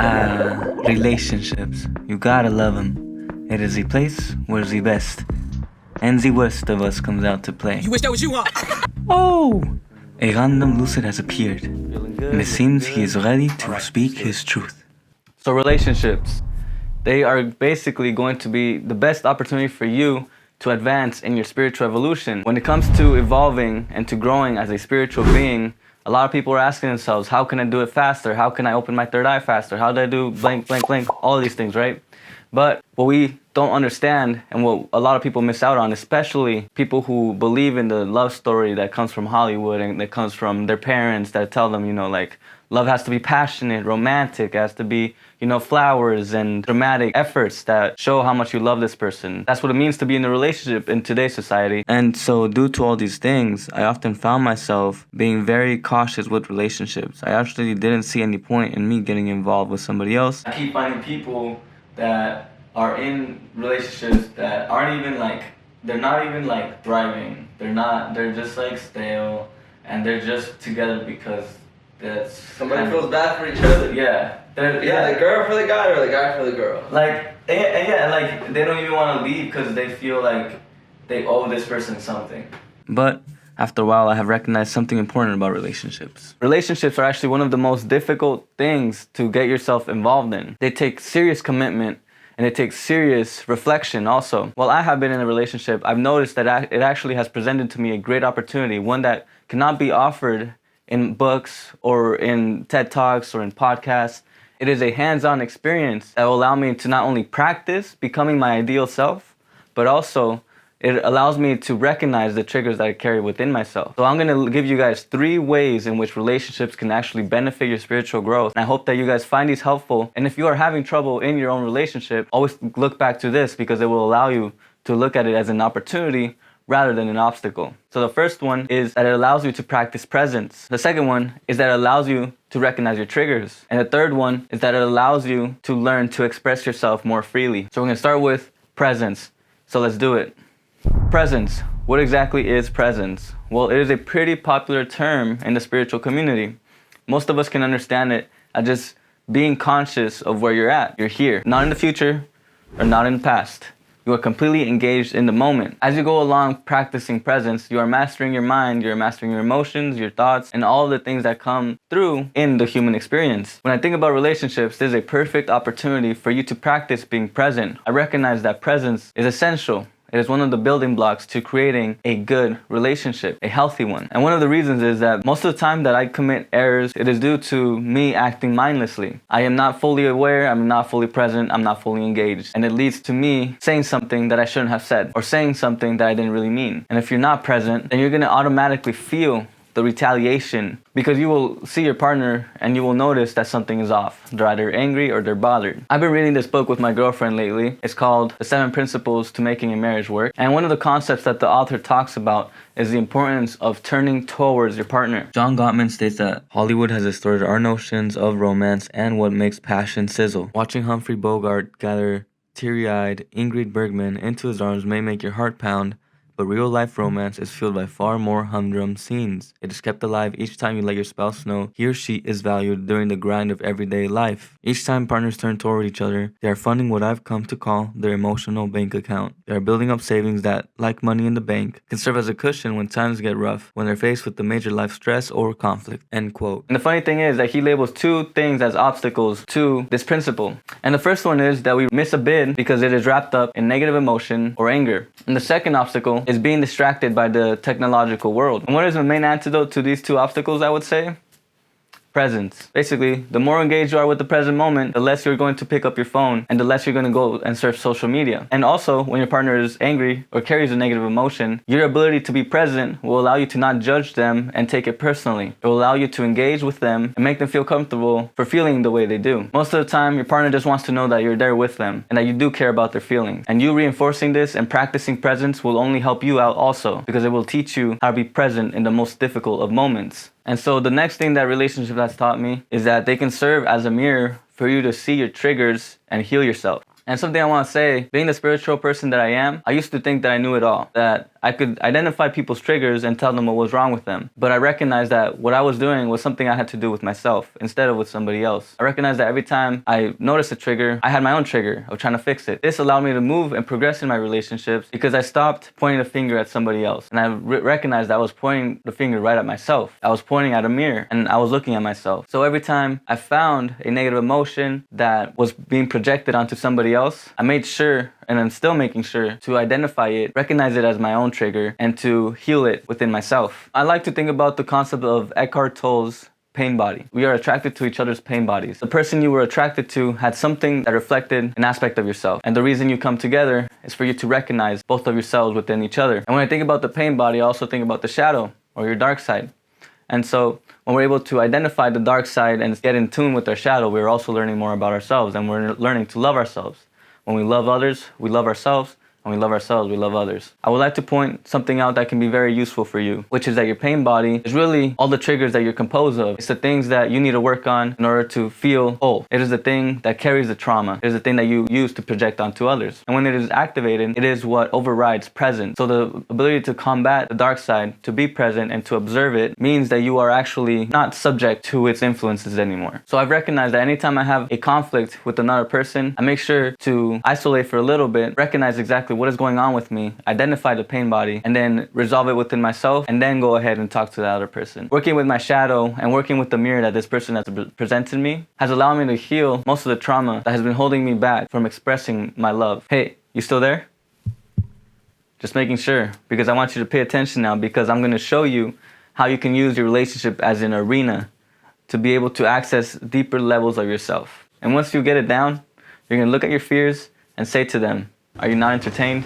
Relationships. You gotta love them. It is the place where the best and the worst of us comes out to play. You wish that was you, huh? Oh! A random Lucid has appeared, and it seems he is ready to speak his truth. So relationships, they are basically going to be the best opportunity for you to advance in your spiritual evolution. When it comes to evolving and to growing as a spiritual being, a lot of people are asking themselves, how can I do it faster? How can I open my third eye faster? How do I do blank, blank, blank? All of these things, right? But what we don't understand and what a lot of people miss out on, especially people who believe in the love story that comes from Hollywood and that comes from their parents that tell them, like love has to be passionate, romantic, it has to be, flowers and dramatic efforts that show how much you love this person. That's what it means to be in a relationship in today's society. And so due to all these things, I often found myself being very cautious with relationships. I actually didn't see any point in me getting involved with somebody else. I keep finding people that are in relationships that aren't even they're not even thriving. They're just stale, and they're just together because that's somebody feels bad for each other. Yeah. The girl for the guy or the guy for the girl. They don't even want to leave because they feel like they owe this person something. But after a while, I have recognized something important about relationships. Relationships are actually one of the most difficult things to get yourself involved in. They take serious commitment and it takes serious reflection also. While I have been in a relationship, I've noticed that it actually has presented to me a great opportunity, one that cannot be offered in books or in TED Talks or in podcasts. It is a hands-on experience that will allow me to not only practice becoming my ideal self, but also it allows me to recognize the triggers that I carry within myself. So I'm gonna give you guys 3 ways in which relationships can actually benefit your spiritual growth. And I hope that you guys find these helpful. And if you are having trouble in your own relationship, always look back to this because it will allow you to look at it as an opportunity rather than an obstacle. So the first one is that it allows you to practice presence. The second one is that it allows you to recognize your triggers. And the third one is that it allows you to learn to express yourself more freely. So we're gonna start with presence. So let's do it. Presence. What exactly is presence? Well, it is a pretty popular term in the spiritual community. Most of us can understand it as just being conscious of where you're at. You're here, not in the future or not in the past. You are completely engaged in the moment. As you go along practicing presence, you are mastering your mind, you're mastering your emotions, your thoughts, and all the things that come through in the human experience. When I think about relationships, this is a perfect opportunity for you to practice being present. I recognize that presence is essential. It is one of the building blocks to creating a good relationship, a healthy one. And one of the reasons is that most of the time that I commit errors, it is due to me acting mindlessly. I am not fully aware, I'm not fully present, I'm not fully engaged. And it leads to me saying something that I shouldn't have said or saying something that I didn't really mean. And if you're not present, then you're gonna automatically feel the retaliation because you will see your partner and you will notice that something is off. They're either angry or they're bothered. I've been reading this book with my girlfriend lately. It's called The 7 Principles to Making a Marriage Work. And one of the concepts that the author talks about is the importance of turning towards your partner. John Gottman states that Hollywood has distorted our notions of romance and what makes passion sizzle. Watching Humphrey Bogart gather teary-eyed Ingrid Bergman into his arms may make your heart pound, but real-life romance is fueled by far more humdrum scenes. It is kept alive each time you let your spouse know he or she is valued during the grind of everyday life. Each time partners turn toward each other, they are funding what I've come to call their emotional bank account. They are building up savings that, like money in the bank, can serve as a cushion when times get rough, when they're faced with the major life stress or conflict. End quote. And the funny thing is that he labels 2 things as obstacles to this principle. And the first one is that we miss a bid because it is wrapped up in negative emotion or anger. And the second obstacle is being distracted by the technological world. And what is the main antidote to these 2 obstacles, I would say? Presence. Basically, the more engaged you are with the present moment, the less you're going to pick up your phone and the less you're going to go and surf social media. And also, when your partner is angry or carries a negative emotion, your ability to be present will allow you to not judge them and take it personally. It will allow you to engage with them and make them feel comfortable for feeling the way they do. Most of the time, your partner just wants to know that you're there with them and that you do care about their feelings. And you reinforcing this and practicing presence will only help you out also because it will teach you how to be present in the most difficult of moments. And so the next thing that relationship has taught me is that they can serve as a mirror for you to see your triggers and heal yourself. And something I want to say, being the spiritual person that I am, I used to think that I knew it all, that I could identify people's triggers and tell them what was wrong with them. But I recognized that what I was doing was something I had to do with myself instead of with somebody else. I recognized that every time I noticed a trigger, I had my own trigger of trying to fix it. This allowed me to move and progress in my relationships because I stopped pointing the finger at somebody else. And I recognized that I was pointing the finger right at myself. I was pointing at a mirror and I was looking at myself. So every time I found a negative emotion that was being projected onto somebody else, I made sure, and I'm still making sure, to identify it, recognize it as my own trigger, and to heal it within myself. I like to think about the concept of Eckhart Tolle's pain body. We are attracted to each other's pain bodies. The person you were attracted to had something that reflected an aspect of yourself. And the reason you come together is for you to recognize both of yourselves within each other. And when I think about the pain body, I also think about the shadow or your dark side. And so when we're able to identify the dark side and get in tune with our shadow, we're also learning more about ourselves, and we're learning to love ourselves. When we love others, we love ourselves. When we love ourselves, we love others. I would like to point something out that can be very useful for you, which is that your pain body is really all the triggers that you're composed of. It's the things that you need to work on in order to feel whole. It is the thing that carries the trauma. It is the thing that you use to project onto others. And when it is activated, it is what overrides present. So the ability to combat the dark side, to be present and to observe it, means that you are actually not subject to its influences anymore. So I've recognized that anytime I have a conflict with another person, I make sure to isolate for a little bit, recognize exactly what is going on with me, identify the pain body, and then resolve it within myself, and then go ahead and talk to the other person. Working with my shadow and working with the mirror that this person has presented me has allowed me to heal most of the trauma that has been holding me back from expressing my love. Hey, you still there? Just making sure, because I want you to pay attention now, because I'm going to show you how you can use your relationship as an arena to be able to access deeper levels of yourself. And once you get it down, you're going to look at your fears and say to them, are you not entertained?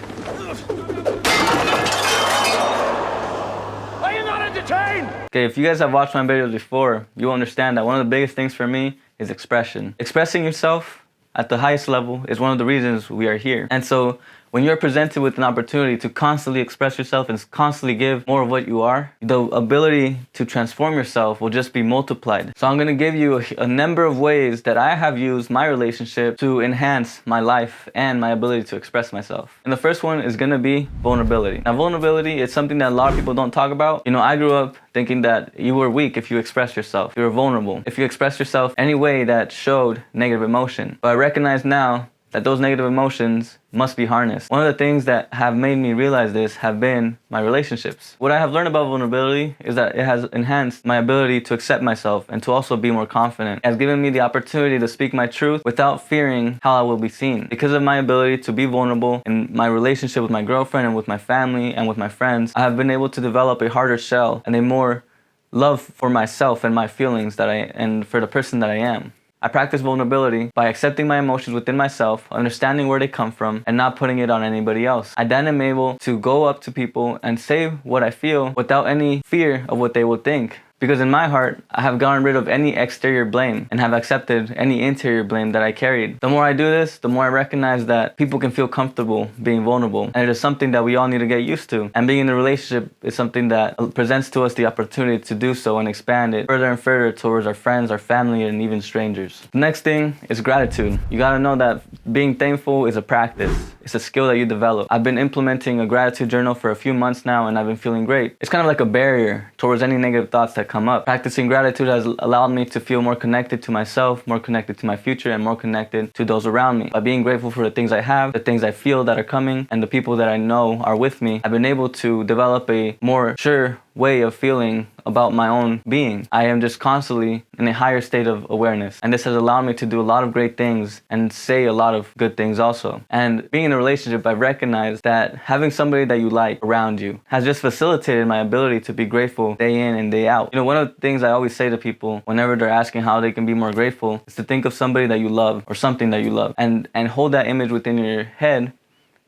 Are you not entertained? Okay, if you guys have watched my videos before, you understand that one of the biggest things for me is expression. Expressing yourself at the highest level is one of the reasons we are here. And so when you're presented with an opportunity to constantly express yourself and constantly give more of what you are, the ability to transform yourself will just be multiplied. So I'm going to give you a number of ways that I have used my relationship to enhance my life and my ability to express myself. And the first one is going to be vulnerability. Now, vulnerability is something that a lot of people don't talk about. You know, I grew up thinking that you were weak if you expressed yourself. You were vulnerable if you expressed yourself any way that showed negative emotion. But I recognize now that those negative emotions must be harnessed. One of the things that have made me realize this have been my relationships. What I have learned about vulnerability is that it has enhanced my ability to accept myself and to also be more confident. It has given me the opportunity to speak my truth without fearing how I will be seen. Because of my ability to be vulnerable in my relationship with my girlfriend and with my family and with my friends, I have been able to develop a harder shell and a more love for myself and my feelings and for the person that I am. I practice vulnerability by accepting my emotions within myself, understanding where they come from, and not putting it on anybody else. I then am able to go up to people and say what I feel without any fear of what they will think. Because in my heart, I have gotten rid of any exterior blame and have accepted any interior blame that I carried. The more I do this, the more I recognize that people can feel comfortable being vulnerable. And it is something that we all need to get used to. And being in a relationship is something that presents to us the opportunity to do so and expand it further and further towards our friends, our family, and even strangers. The next thing is gratitude. You gotta know that being thankful is a practice. It's a skill that you develop. I've been implementing a gratitude journal for a few months now, and I've been feeling great. It's kind of like a barrier towards any negative thoughts that come up. Practicing gratitude has allowed me to feel more connected to myself, more connected to my future, and more connected to those around me. By being grateful for the things I have, the things I feel that are coming, and the people that I know are with me, I've been able to develop a more sure way of feeling about my own being. I am just constantly in a higher state of awareness, and this has allowed me to do a lot of great things and say a lot of good things also. And being in a relationship, I've recognized that having somebody that you like around you has just facilitated my ability to be grateful day in and day out. You know, one of the things I always say to people whenever they're asking how they can be more grateful is to think of somebody that you love or something that you love, and hold that image within your head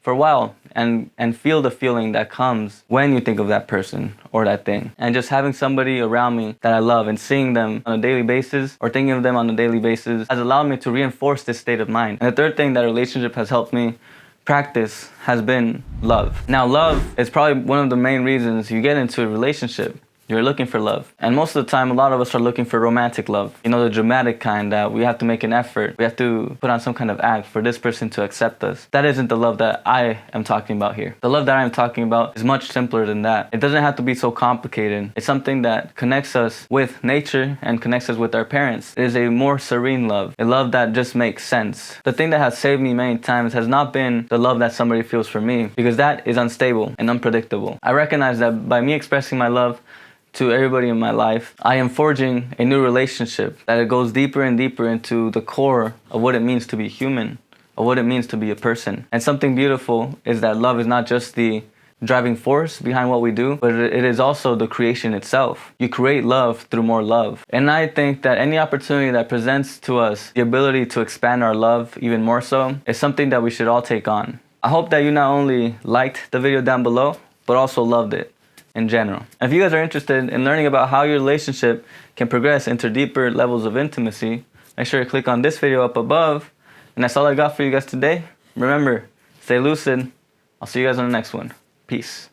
for a while and feel the feeling that comes when you think of that person or that thing. And just having somebody around me that I love and seeing them on a daily basis or thinking of them on a daily basis has allowed me to reinforce this state of mind. And the third thing that a relationship has helped me practice has been love. Now, love is probably one of the main reasons you get into a relationship. You're looking for love. And most of the time, a lot of us are looking for romantic love. You know, the dramatic kind that we have to make an effort. We have to put on some kind of act for this person to accept us. That isn't the love that I am talking about here. The love that I'm talking about is much simpler than that. It doesn't have to be so complicated. It's something that connects us with nature and connects us with our parents. It is a more serene love. A love that just makes sense. The thing that has saved me many times has not been the love that somebody feels for me, because that is unstable and unpredictable. I recognize that by me expressing my love to everybody in my life, I am forging a new relationship, that it goes deeper and deeper into the core of what it means to be human, of what it means to be a person. And something beautiful is that love is not just the driving force behind what we do, but it is also the creation itself. You create love through more love. And I think that any opportunity that presents to us the ability to expand our love even more so is something that we should all take on. I hope that you not only liked the video down below, but also loved it in general. And if you guys are interested in learning about how your relationship can progress into deeper levels of intimacy, make sure to click on this video up above. And that's all I got for you guys today. Remember, stay lucid. I'll see you guys on the next one. Peace.